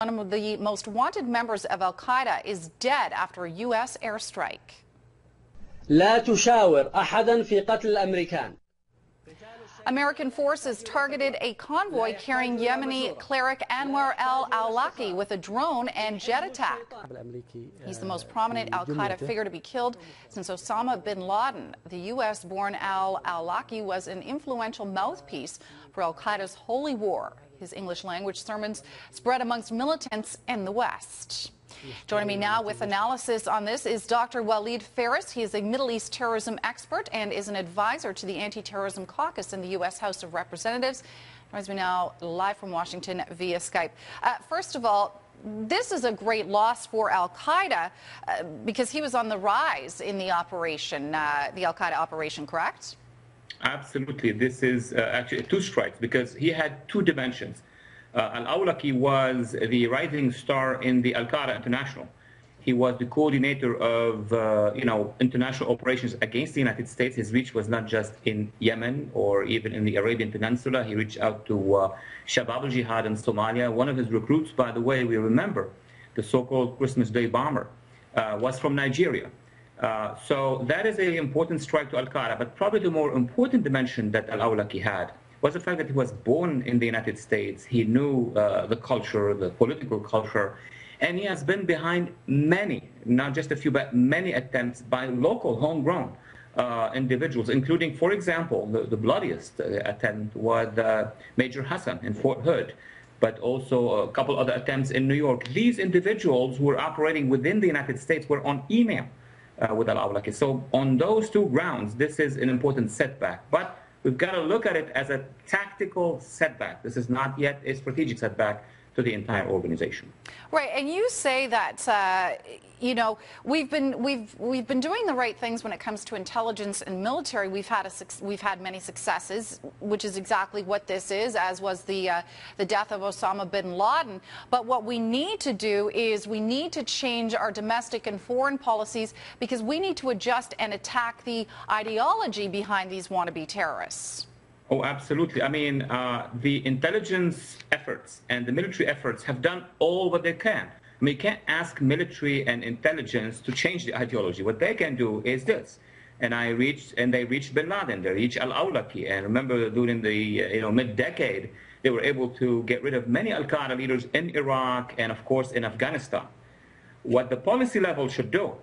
One of the most wanted members of al-Qaeda is dead after a U.S. airstrike. لا تشاور أحدا في قتل الأمريكان. American forces targeted a convoy carrying Yemeni cleric Anwar al-Awlaki with a drone and jet attack. He's the most prominent al-Qaeda figure to be killed since Osama bin Laden. The U.S.-born al-Awlaki was an influential mouthpiece for al-Qaeda's holy war. His English language sermons spread amongst militants in the West. Joining me now with analysis on this is Dr. Phares. He is a Middle East terrorism expert and is an advisor to the Anti-Terrorism Caucus in the U.S. House of Representatives. Joins me now live from Washington via Skype. First of all, this is a great loss for al-Qaeda because he was on the rise in the operation, the al-Qaeda operation, correct? Absolutely. This is actually two strikes because he had two dimensions. Al-Awlaki was the rising star in the Al-Qaeda International. He was the coordinator of, international operations against the United States. His reach was not just in Yemen or even in the Arabian Peninsula. He reached out to Shabab al-Jihad in Somalia. One of his recruits, by the way, we remember, the so-called Christmas Day bomber, was from Nigeria. So that is an important strike to al-Qaeda, but probably the more important dimension that al-Awlaki had was the fact that he was born in the United States. He knew the culture, the political culture, and he has been behind many, not just a few, but many attempts by local, homegrown individuals, including, for example, the bloodiest attempt was Major Hassan in Fort Hood, but also a couple other attempts in New York. These individuals who were operating within the United States were on email with al-Awlaki. So on those two grounds, this is an important setback. But we've got to look at it as a tactical setback. This is not yet a strategic setback to the entire organization. Right, and you say that we've been doing the right things when it comes to intelligence and military. We've had many successes, which is exactly what this is, as was the death of Osama bin Laden. But what we need to do is we need to change our domestic and foreign policies because we need to adjust and attack the ideology behind these wannabe terrorists. Oh, absolutely. I mean, the intelligence efforts and the military efforts have done all what they can. I mean, you can't ask military and intelligence to change the ideology. What they can do is this. And they reached bin Laden, they reached al-Awlaki. And remember, during the mid-decade, they were able to get rid of many al-Qaeda leaders in Iraq and, of course, in Afghanistan. What the policy level should do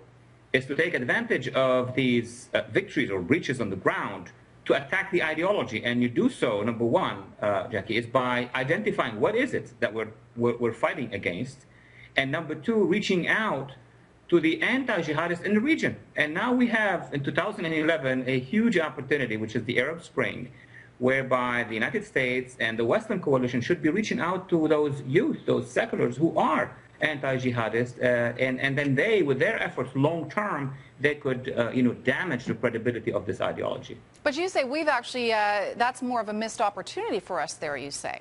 is to take advantage of these victories or breaches on the ground to attack the ideology. And you do so, number one, Jackie, is by identifying what is it that we're fighting against, and number two, reaching out to the anti-jihadists in the region. And now we have, in 2011, a huge opportunity, which is the Arab Spring, whereby the United States and the Western coalition should be reaching out to those youth, those seculars who are anti-jihadist, and then they, with their efforts long-term, they could, damage the credibility of this ideology. But you say we've actually, that's more of a missed opportunity for us there, you say.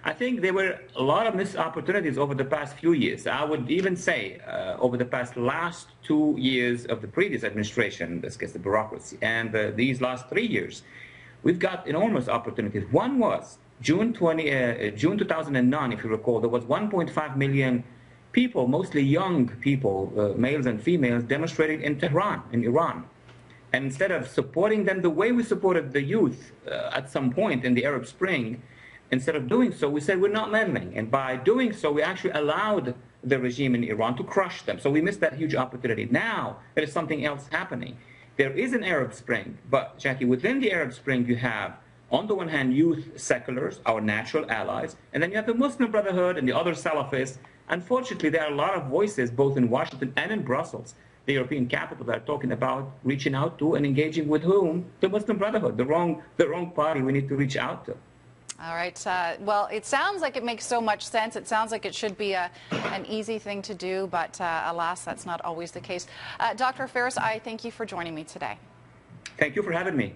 I think there were a lot of missed opportunities over the past few years. I would even say over the last 2 years of the previous administration, in this case the bureaucracy, and these last 3 years, we've got enormous opportunities. One was June 2009, if you recall, there was 1.5 million people, mostly young people, males and females, demonstrating in Tehran, in Iran. And instead of supporting them the way we supported the youth at some point in the Arab Spring, instead of doing so, we said we're not meddling. And by doing so, we actually allowed the regime in Iran to crush them. So we missed that huge opportunity. Now, there is something else happening. There is an Arab Spring, but, Jackie, within the Arab Spring, you have, on the one hand, youth seculars, our natural allies, and then you have the Muslim Brotherhood and the other Salafists. Unfortunately, there are a lot of voices, both in Washington and in Brussels, the European capital, that are talking about reaching out to and engaging with whom? The Muslim Brotherhood, the wrong party we need to reach out to. All right. Well, it sounds like it makes so much sense. It sounds like it should be an easy thing to do, but alas, that's not always the case. Dr. Phares, I thank you for joining me today. Thank you for having me.